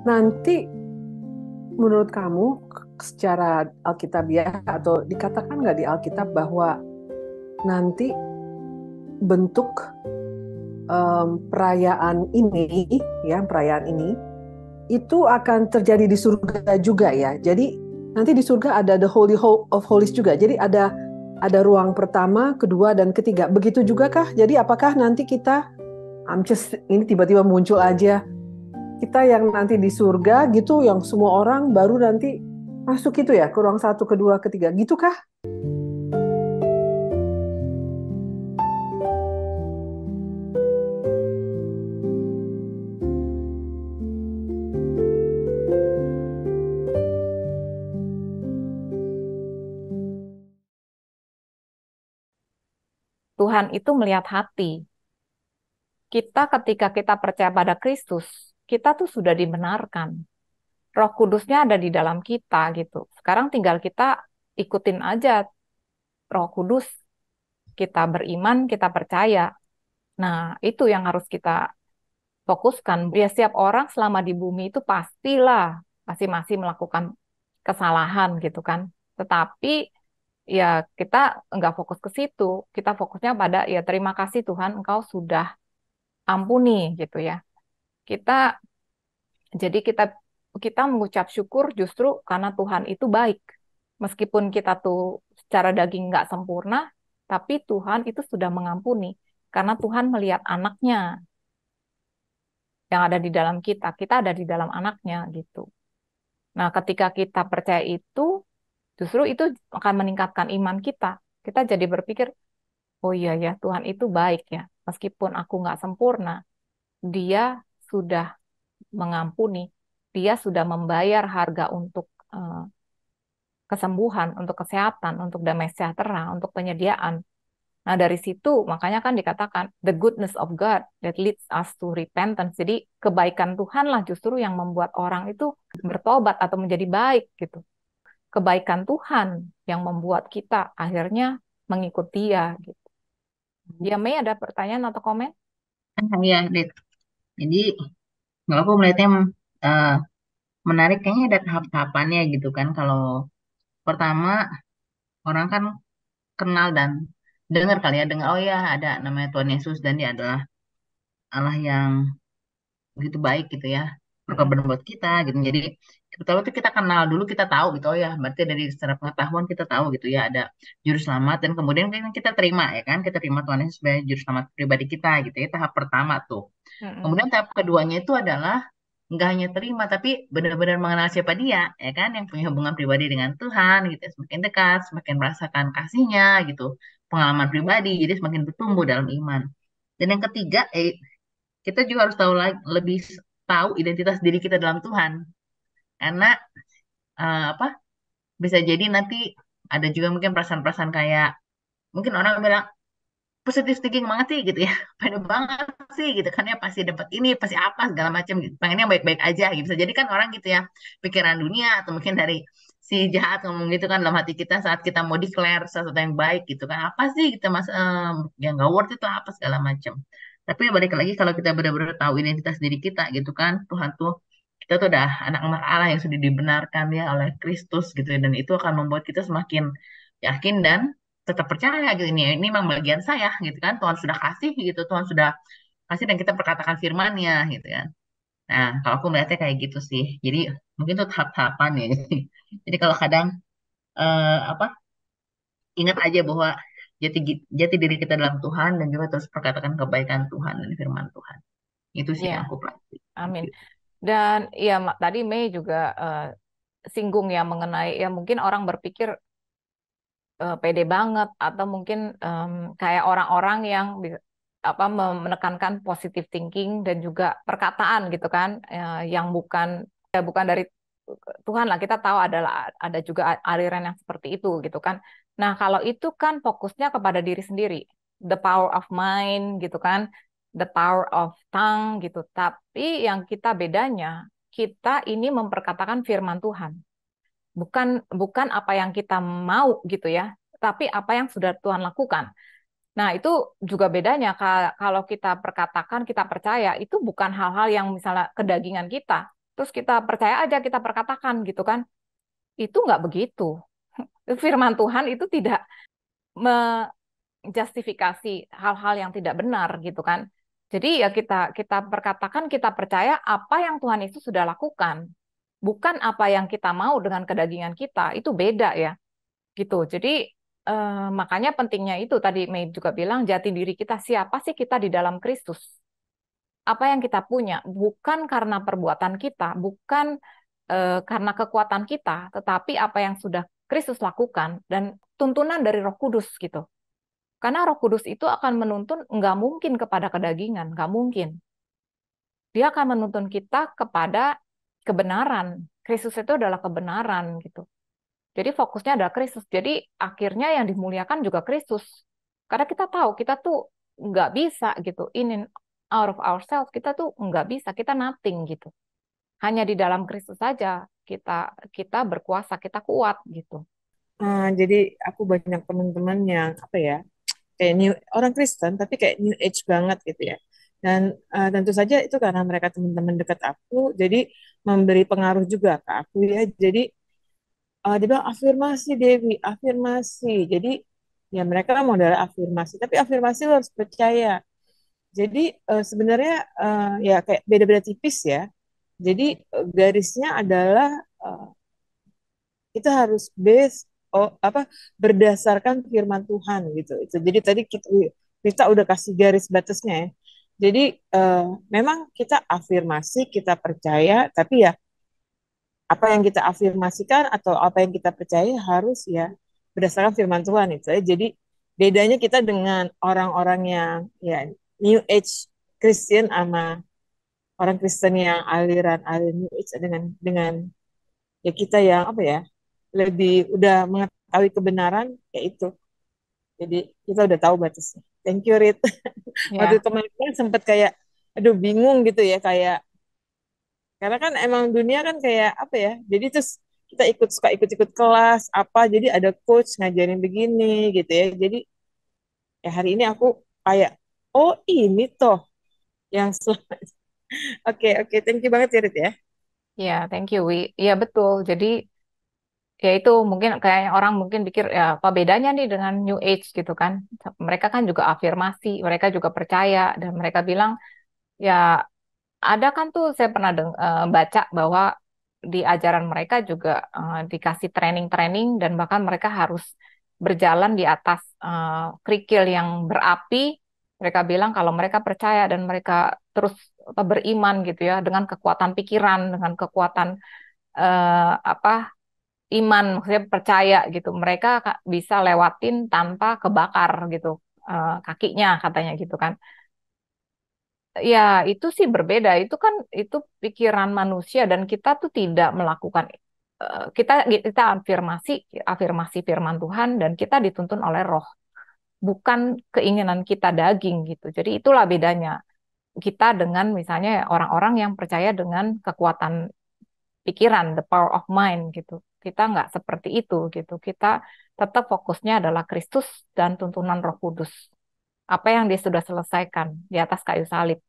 nanti menurut kamu secara Alkitabiah atau dikatakan nggak di Alkitab bahwa nanti bentuk perayaan ini, ya perayaan ini itu akan terjadi di surga juga ya. Jadi nanti di surga ada the Holy of Holies juga. Jadi ada ruang pertama, kedua, dan ketiga. Begitu juga kah? Jadi apakah nanti kita, ini tiba-tiba muncul aja, kita yang nanti di surga gitu, yang semua orang baru nanti masuk itu ya, ke ruang satu, kedua, ketiga. Gitu kah? Tuhan itu melihat hati. Kita ketika kita percaya pada Kristus, kita tuh sudah dibenarkan. Roh Kudusnya ada di dalam kita gitu. Sekarang tinggal kita ikutin aja Roh Kudus, kita beriman, kita percaya. Nah, itu yang harus kita fokuskan. Ya, setiap orang selama di bumi itu pastilah masing-masing melakukan kesalahan gitu kan. Tetapi ya kita nggak fokus ke situ. Kita fokusnya pada ya terima kasih Tuhan, Engkau sudah ampuni gitu ya. Kita jadi kita mengucap syukur justru karena Tuhan itu baik. Meskipun kita tuh secara daging nggak sempurna, tapi Tuhan itu sudah mengampuni karena Tuhan melihat anaknya yang ada di dalam kita. Kita ada di dalam anaknya gitu. Nah, ketika kita percaya itu, justru itu akan meningkatkan iman kita. Kita jadi berpikir, oh iya ya, Tuhan itu baik ya. Meskipun aku nggak sempurna, Dia sudah mengampuni, Dia sudah membayar harga untuk kesembuhan, untuk kesehatan, untuk damai sejahtera, untuk penyediaan. Nah, dari situ makanya kan dikatakan the goodness of God that leads us to repentance. Jadi kebaikan Tuhan lah justru yang membuat orang itu bertobat atau menjadi baik gitu. Kebaikan Tuhan yang membuat kita akhirnya mengikut Dia gitu. Ya, Mei ada pertanyaan atau komen? Ya, Dit. Jadi kalau aku melihatnya eh, menarik kayaknya ada tahap-tahapannya gitu kan. Kalau pertama orang kan kenal dan dengar kali ya, dengar oh ya ada namanya Tuhan Yesus dan dia adalah Allah yang begitu baik gitu ya, berkorban buat kita gitu. Jadi pertama itu kita kenal dulu, kita tahu gitu oh ya, berarti dari secara pengetahuan kita tahu gitu ya ada juru selamat dan kemudian kan kita terima ya kan, kita terima Tuhan Yesus sebagai juru selamat pribadi kita gitu ya, tahap pertama tuh. Mm-mm. Kemudian tahap keduanya itu adalah nggak hanya terima tapi benar-benar mengenal siapa dia ya kan, yang punya hubungan pribadi dengan Tuhan gitu ya, semakin dekat semakin merasakan kasihnya gitu, pengalaman pribadi, jadi semakin bertumbuh dalam iman. Dan yang ketiga kita juga harus tahu lagi, lebih tahu identitas diri kita dalam Tuhan, karena apa, bisa jadi nanti ada juga mungkin perasaan-perasaan kayak mungkin orang bilang positif thinking banget sih gitu ya, pede banget sih gitu kan ya, pasti dapat ini pasti apa segala macam gitu, pengennya baik-baik aja gitu. Bisa jadi kan orang gitu ya, pikiran dunia atau mungkin dari si jahat ngomong gitu kan dalam hati kita saat kita mau declare sesuatu yang baik gitu kan, apa sih kita mas yang gak worth itu apa segala macam. Tapi balik lagi kalau kita benar-benar tahu identitas diri kita gitu kan, Tuhan tuh kita tuh udah anak-anak Allah yang sudah dibenarkan ya oleh Kristus gitu ya, dan itu akan membuat kita semakin yakin dan tetap percaya gitu, ini memang bagian saya gitu kan, Tuhan sudah kasih gitu, Tuhan sudah kasih dan kita perkatakan firman-Nya gitu kan. Nah kalau aku melihatnya kayak gitu sih, jadi mungkin itu tahap-tahapan ya. Jadi kalau kadang apa, ingat aja bahwa jati diri kita dalam Tuhan dan juga terus perkatakan kebaikan Tuhan dan firman Tuhan, itu sih yang Ya, aku pelajari. amin. Dan ya tadi Mei juga singgung ya mengenai ya mungkin orang berpikir pede banget atau mungkin kayak orang-orang yang apa menekankan positive thinking dan juga perkataan gitu kan yang bukan ya bukan dari Tuhan lah, kita tahu ada juga aliran yang seperti itu gitu kan. Nah, kalau itu kan fokusnya kepada diri sendiri, the power of mind gitu kan, the power of tongue gitu. Tapi yang kita bedanya, kita ini memperkatakan firman Tuhan. Bukan bukan apa yang kita mau gitu ya, tapi apa yang sudah Tuhan lakukan. Nah, itu juga bedanya. Kalau kita perkatakan, kita percaya, itu bukan hal-hal yang misalnya kedagingan kita. terus kita percaya aja, kita perkatakan gitu kan. Itu nggak begitu. Firman Tuhan itu tidak menjustifikasi hal-hal yang tidak benar gitu kan. Jadi ya kita kita perkatakan, kita percaya apa yang Tuhan Yesus sudah lakukan, bukan apa yang kita mau dengan kedagingan kita. Itu beda ya, gitu. Jadi makanya pentingnya itu tadi Mei juga bilang, jati diri kita, siapa sih kita di dalam Kristus? Apa yang kita punya, bukan karena perbuatan kita, bukan karena kekuatan kita, tetapi apa yang sudah Kristus lakukan dan tuntunan dari Roh Kudus gitu. Karena Roh Kudus itu akan menuntun, nggak mungkin kepada kedagingan, nggak mungkin. Dia akan menuntun kita kepada kebenaran. Kristus itu adalah kebenaran gitu. Jadi fokusnya adalah Kristus. Jadi akhirnya yang dimuliakan juga Kristus. Karena kita tahu kita tuh nggak bisa gitu, in and out of ourselves, kita tuh nggak bisa, kita nothing gitu. Hanya di dalam Kristus saja kita kita berkuasa, kita kuat gitu. Jadi aku banyak teman-teman yang apa ya, kayak orang Kristen tapi kayak New Age banget gitu ya. Dan tentu saja itu karena mereka teman-teman dekat aku, jadi memberi pengaruh juga ke aku ya. Jadi dia bilang afirmasi Dewi, afirmasi. Jadi ya mereka modal afirmasi, tapi afirmasi lo harus percaya. Jadi sebenarnya ya kayak beda-beda tipis ya. Jadi garisnya adalah eh, kita harus apa berdasarkan firman Tuhan gitu. Itu. Jadi tadi kita udah kasih garis batasnya ya. Jadi memang kita afirmasi, kita percaya, tapi ya apa yang kita afirmasikan atau apa yang kita percaya harus ya berdasarkan firman Tuhan itu. Jadi bedanya kita dengan orang-orang yang ya New Age Christian sama orang Kristen yang aliran New Age dengan ya kita yang apa ya lebih udah mengetahui kebenaran ya itu. Jadi kita udah tahu batasnya. Thank you Rit. Waktu Ya, kemarin sempat kayak aduh bingung gitu ya kayak karena kan emang dunia kan kayak apa ya. Jadi terus kita suka ikut-ikut kelas apa jadi ada coach ngajarin begini gitu ya. Jadi ya hari ini aku kayak oh ini toh yang Oke, oke, thank you banget ya Rit ya. ya, thank you, Wi. Ya betul. Jadi ya itu mungkin kayak orang mungkin pikir ya apa bedanya nih dengan New Age gitu kan. Mereka kan juga afirmasi, mereka juga percaya dan mereka bilang ya ada kan tuh saya pernah baca bahwa di ajaran mereka juga dikasih training-training dan bahkan mereka harus berjalan di atas kerikil yang berapi. Mereka bilang kalau mereka percaya dan mereka terus beriman gitu ya dengan kekuatan pikiran, dengan kekuatan apa iman, maksudnya percaya gitu. Mereka bisa lewatin tanpa kebakar gitu kakinya katanya gitu kan. Ya, itu sih berbeda. Itu kan itu pikiran manusia dan kita tuh tidak melakukan kita afirmasi afirmasi firman Tuhan dan kita dituntun oleh Roh, bukan keinginan kita daging gitu. Jadi itulah bedanya kita dengan misalnya orang-orang yang percaya dengan kekuatan pikiran, the power of mind gitu. Kita nggak seperti itu gitu. Kita tetap fokusnya adalah Kristus dan tuntunan Roh Kudus. Apa yang dia sudah selesaikan di atas kayu salib.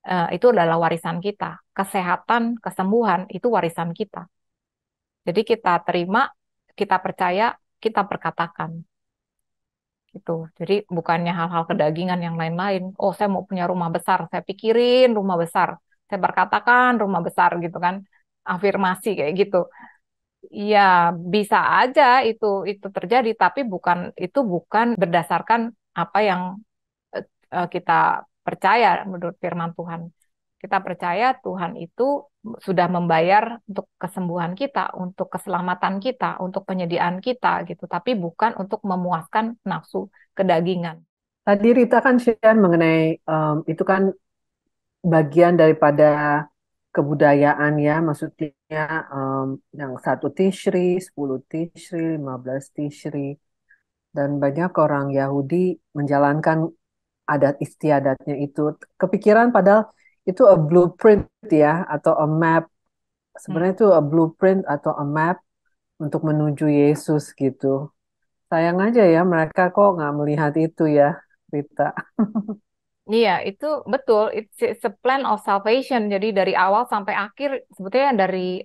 Itu adalah warisan kita. Kesehatan, kesembuhan itu warisan kita. Jadi kita terima, kita percaya, kita perkatakan. Gitu. Jadi bukannya hal-hal kedagingan yang lain-lain. Oh, saya mau punya rumah besar, saya pikirin rumah besar, saya berkatakan rumah besar gitu kan, afirmasi kayak gitu. Ya bisa aja itu terjadi, tapi bukan berdasarkan apa yang kita percaya menurut firman Tuhan. Kita percaya Tuhan itu sudah membayar untuk kesembuhan kita, untuk keselamatan kita, untuk penyediaan kita gitu, tapi bukan untuk memuaskan nafsu kedagingan. Tadi Rita kan share mengenai itu kan bagian daripada kebudayaan ya, maksudnya yang 1 Tishri, 10 Tishri, 15 Tishri, dan banyak orang Yahudi menjalankan adat istiadatnya itu. Kepikiran padahal itu a blueprint ya, atau a map. Sebenarnya itu a blueprint atau a map untuk menuju Yesus gitu. Sayang aja ya mereka kok nggak melihat itu ya, Rita. Iya, itu betul. It's a plan of salvation. Jadi dari awal sampai akhir, sebetulnya dari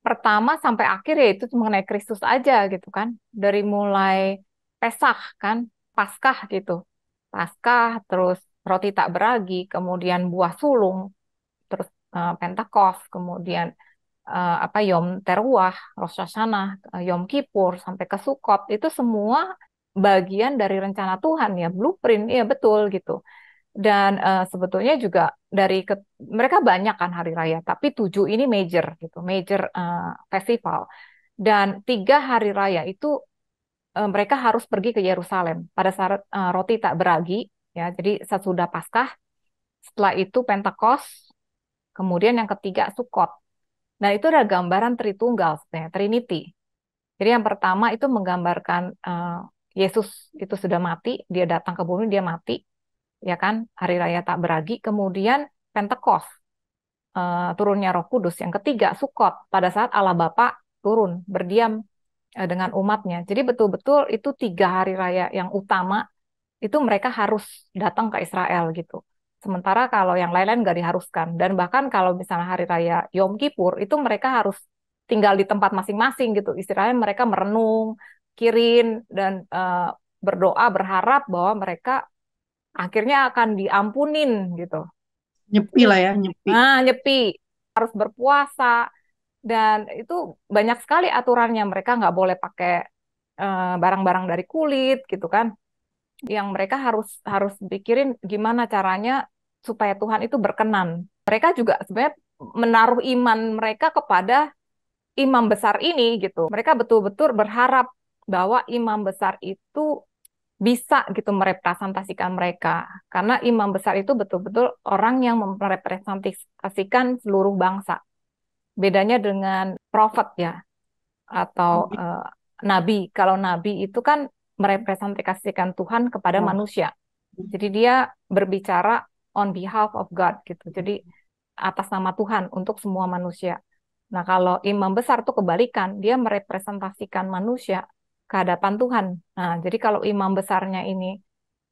pertama sampai akhir ya itu mengenai Kristus aja gitu kan. Dari mulai Pesah kan, Paskah gitu. Paskah, terus roti tak beragi, kemudian buah sulung, terus Pentekost, kemudian apa Yom Teruah, Rosh Hashanah, Yom Kippur sampai ke Sukot itu semua bagian dari rencana Tuhan ya, blueprint, ya betul gitu. Dan sebetulnya juga mereka banyak kan hari raya, tapi 7 ini major gitu, major festival. Dan 3 hari raya itu mereka harus pergi ke Yerusalem pada saat roti tak beragi, ya. Jadi sesudah Paskah, setelah itu Pentekost, kemudian yang ketiga Sukot. Nah itu ada gambaran Tritunggal, sebenarnya Trinity. Jadi yang pertama itu menggambarkan Yesus itu sudah mati, dia datang ke bumi, dia mati, ya kan, hari raya tak beragi. Kemudian Pentekost, turunnya Roh Kudus. Yang ketiga Sukot, pada saat Allah Bapa turun berdiam dengan umatnya. Jadi betul-betul itu 3 hari raya yang utama itu mereka harus datang ke Israel gitu. Sementara kalau yang lain-lain nggak diharuskan. Dan bahkan kalau misalnya hari raya Yom Kippur itu mereka harus tinggal di tempat masing-masing gitu. Istilahnya mereka merenung, kirin dan berdoa berharap bahwa mereka akhirnya akan diampunin gitu. Nyepi Jadi, lah ya, nyepi. nyepi, harus berpuasa dan itu banyak sekali aturannya. Mereka nggak boleh pakai barang-barang dari kulit gitu kan. Yang mereka harus harus pikirin gimana caranya supaya Tuhan itu berkenan. Mereka juga sebenarnya menaruh iman mereka kepada imam besar ini gitu. Mereka betul-betul berharap bahwa imam besar itu bisa gitu merepresentasikan mereka. Karena imam besar itu betul-betul orang yang merepresentasikan seluruh bangsa. Bedanya dengan prophet ya atau nabi. Kalau nabi itu kan merepresentasikan Tuhan kepada Oh. manusia. Jadi dia berbicara on behalf of God gitu. Jadi atas nama Tuhan untuk semua manusia. Nah, kalau imam besar tuh kebalikan, dia merepresentasikan manusia ke hadapan Tuhan. Nah, jadi kalau imam besarnya ini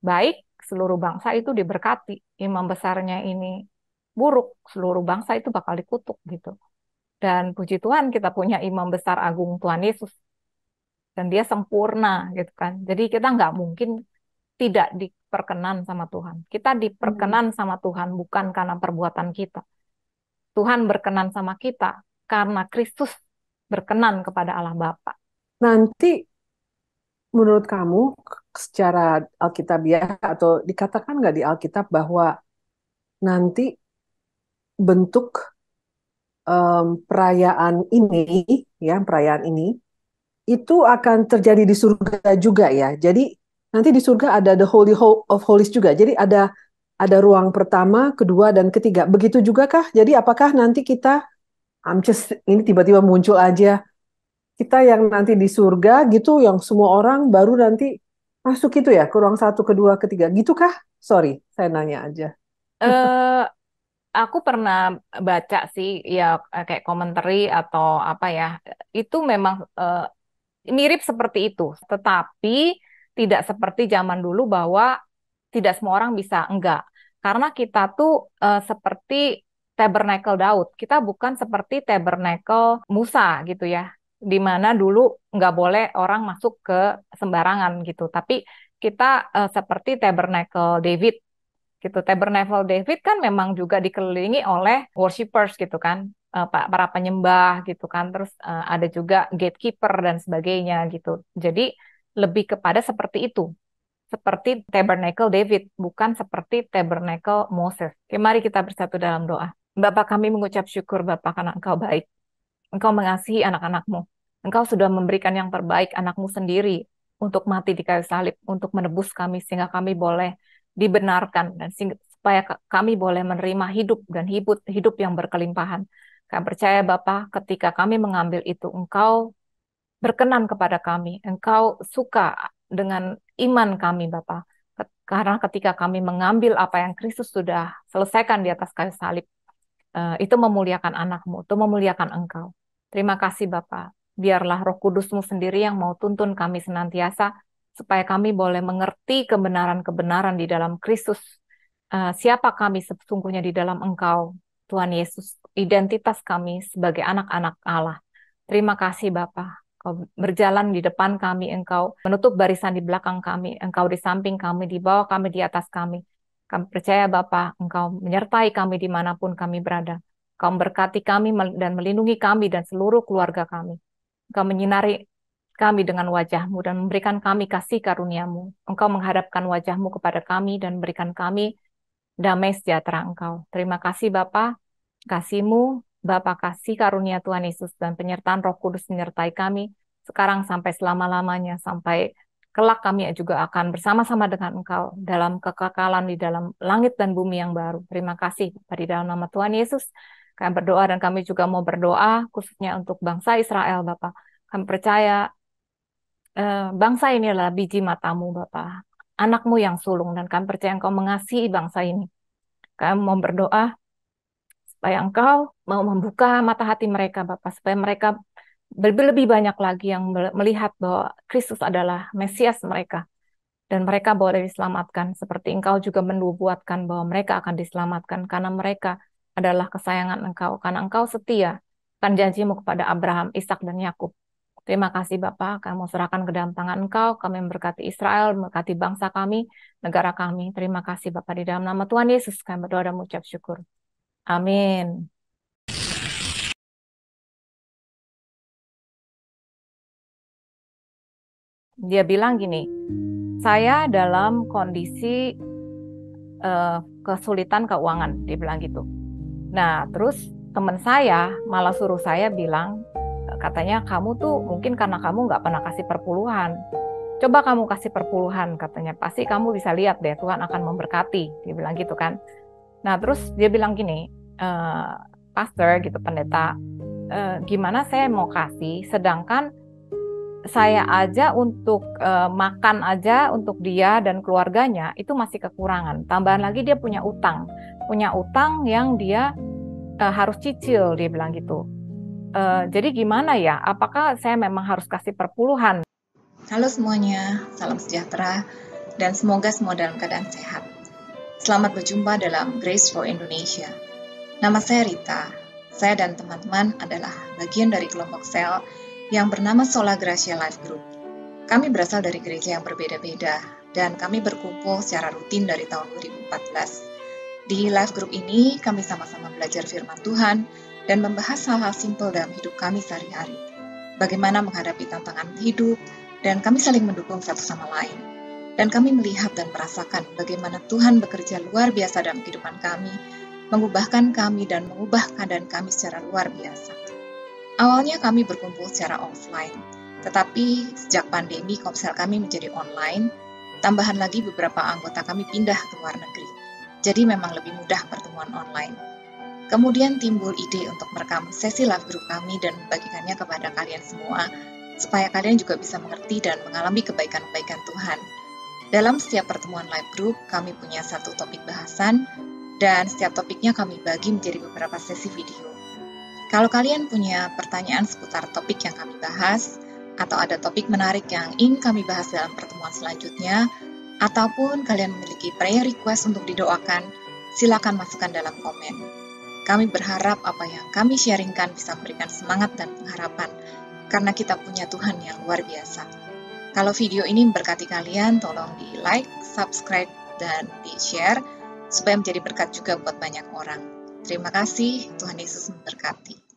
baik, seluruh bangsa itu diberkati. Imam besarnya ini buruk, seluruh bangsa itu bakal dikutuk gitu. Dan puji Tuhan kita punya imam besar agung Tuhan Yesus dan dia sempurna gitu kan. Jadi kita nggak mungkin tidak diperkenan sama Tuhan. Kita diperkenan sama Tuhan bukan karena perbuatan kita. Tuhan berkenan sama kita karena Kristus berkenan kepada Allah Bapa. Nanti menurut kamu secara Alkitabiah atau dikatakan nggak di Alkitab bahwa nanti bentuk perayaan ini itu akan terjadi di surga juga ya. Jadi nanti di surga ada the Holy of Holies juga. Jadi ada ruang pertama, kedua, dan ketiga. Begitu juga kah? Jadi apakah nanti kita, ini tiba-tiba muncul aja, kita yang nanti di surga gitu, yang semua orang baru nanti masuk itu ya, ke ruang satu, kedua, ketiga. Gitu kah? Sorry, saya nanya aja. Eh, aku pernah baca sih ya kayak commentary atau apa ya, itu memang mirip seperti itu, tetapi tidak seperti zaman dulu bahwa tidak semua orang bisa, enggak. Karena kita tuh seperti tabernakel Daud, kita bukan seperti tabernakel Musa gitu ya, di mana dulu nggak boleh orang masuk ke sembarangan gitu. Tapi kita seperti tabernakel David gitu. Tabernacle David kan memang juga dikelilingi oleh worshipers gitu kan, para penyembah gitu kan, terus ada juga gatekeeper dan sebagainya gitu. Jadi lebih kepada seperti itu, seperti tabernacle David, bukan seperti tabernacle Moses. Oke, mari kita bersatu dalam doa. Bapa, kami mengucap syukur Bapa karena Engkau baik. Engkau mengasihi anak-anak-Mu. Engkau sudah memberikan yang terbaik anak-Mu sendiri untuk mati di kayu salib, untuk menebus kami sehingga kami boleh dibenarkan dan supaya kami boleh menerima hidup dan hidup yang berkelimpahan. Kami percaya Bapa, ketika kami mengambil itu, Engkau berkenan kepada kami. Engkau suka dengan iman kami, Bapa. Karena ketika kami mengambil apa yang Kristus sudah selesaikan di atas kayu salib, itu memuliakan anak-Mu, itu memuliakan Engkau. Terima kasih Bapa. Biarlah Roh Kudus-Mu sendiri yang mau tuntun kami senantiasa, supaya kami boleh mengerti kebenaran-kebenaran di dalam Kristus, siapa kami sesungguhnya di dalam Engkau, Tuhan Yesus, identitas kami sebagai anak-anak Allah. Terima kasih Bapa, Kau berjalan di depan kami, Engkau menutup barisan di belakang kami, Engkau di samping kami, di bawah kami, di atas kami. Kami percaya Bapa, Engkau menyertai kami dimanapun kami berada. Engkau memberkati kami dan melindungi kami dan seluruh keluarga kami. Engkau menyinari kami dengan wajah-Mu dan memberikan kami kasih karunia-Mu. Engkau menghadapkan wajah-Mu kepada kami dan memberikan kami damai sejahtera Engkau. Terima kasih Bapa, kasih-Mu, Bapa kasih karunia Tuhan Yesus dan penyertaan Roh Kudus menyertai kami sekarang sampai selama-lamanya, sampai kelak kami juga akan bersama-sama dengan Engkau dalam kekekalan di dalam langit dan bumi yang baru. Terima kasih Bapa, di dalam nama Tuhan Yesus. Kami berdoa dan kami juga mau berdoa khususnya untuk bangsa Israel Bapa. Kami percaya bangsa ini adalah biji mata-Mu Bapa, anak-Mu yang sulung, dan kami percaya Engkau mengasihi bangsa ini. Kami mau berdoa supaya Engkau mau membuka mata hati mereka Bapa, supaya mereka lebih banyak lagi yang melihat bahwa Kristus adalah Mesias mereka, dan mereka boleh diselamatkan, seperti Engkau juga menubuatkan bahwa mereka akan diselamatkan, karena mereka adalah kesayangan Engkau, karena Engkau setia kan janji-Mu kepada Abraham, Ishak, dan Yakub. Terima kasih Bapak, kami mau serahkan ke dalam tangan Engkau, kami memberkati Israel, memberkati bangsa kami, negara kami. Terima kasih Bapak, di dalam nama Tuhan Yesus kami berdoa dan mengucap syukur. Amin. Dia bilang gini, saya dalam kondisi kesulitan keuangan, dia bilang gitu. Nah, terus teman saya malah suruh saya bilang, katanya kamu tuh mungkin karena kamu nggak pernah kasih perpuluhan. Coba kamu kasih perpuluhan, katanya. Pasti kamu bisa lihat deh, Tuhan akan memberkati. Dia bilang gitu kan. Nah, terus dia bilang gini, pastor gitu, pendeta, gimana saya mau kasih, sedangkan saya aja untuk makan aja untuk dia dan keluarganya itu masih kekurangan. Tambahan lagi dia punya utang yang dia harus cicil, dia bilang gitu. Jadi gimana ya? Apakah saya memang harus kasih perpuluhan? Halo semuanya, salam sejahtera dan semoga semua dalam keadaan sehat. Selamat berjumpa dalam Grace for Indonesia. Nama saya Rita. Saya dan teman-teman adalah bagian dari kelompok sel yang bernama Sola Gracia Life Group. Kami berasal dari gereja yang berbeda-beda dan kami berkumpul secara rutin dari tahun 2014. Di Life Group ini kami sama-sama belajar firman Tuhan dan membahas hal-hal simpel dalam hidup kami sehari-hari. Bagaimana menghadapi tantangan hidup, dan kami saling mendukung satu sama lain. Dan kami melihat dan merasakan bagaimana Tuhan bekerja luar biasa dalam kehidupan kami, mengubahkan kami dan mengubah keadaan kami secara luar biasa. Awalnya kami berkumpul secara offline, tetapi sejak pandemi komsel kami menjadi online, tambahan lagi beberapa anggota kami pindah ke luar negeri. Jadi memang lebih mudah pertemuan online. Kemudian timbul ide untuk merekam sesi live group kami dan membagikannya kepada kalian semua, supaya kalian juga bisa mengerti dan mengalami kebaikan-kebaikan Tuhan. Dalam setiap pertemuan live group, kami punya satu topik bahasan, dan setiap topiknya kami bagi menjadi beberapa sesi video. Kalau kalian punya pertanyaan seputar topik yang kami bahas, atau ada topik menarik yang ingin kami bahas dalam pertemuan selanjutnya, ataupun kalian memiliki prayer request untuk didoakan, silakan masukkan dalam komen. Kami berharap apa yang kami sharingkan bisa memberikan semangat dan pengharapan, karena kita punya Tuhan yang luar biasa. Kalau video ini memberkati kalian, tolong di like, subscribe, dan di share, supaya menjadi berkat juga buat banyak orang. Terima kasih, Tuhan Yesus memberkati.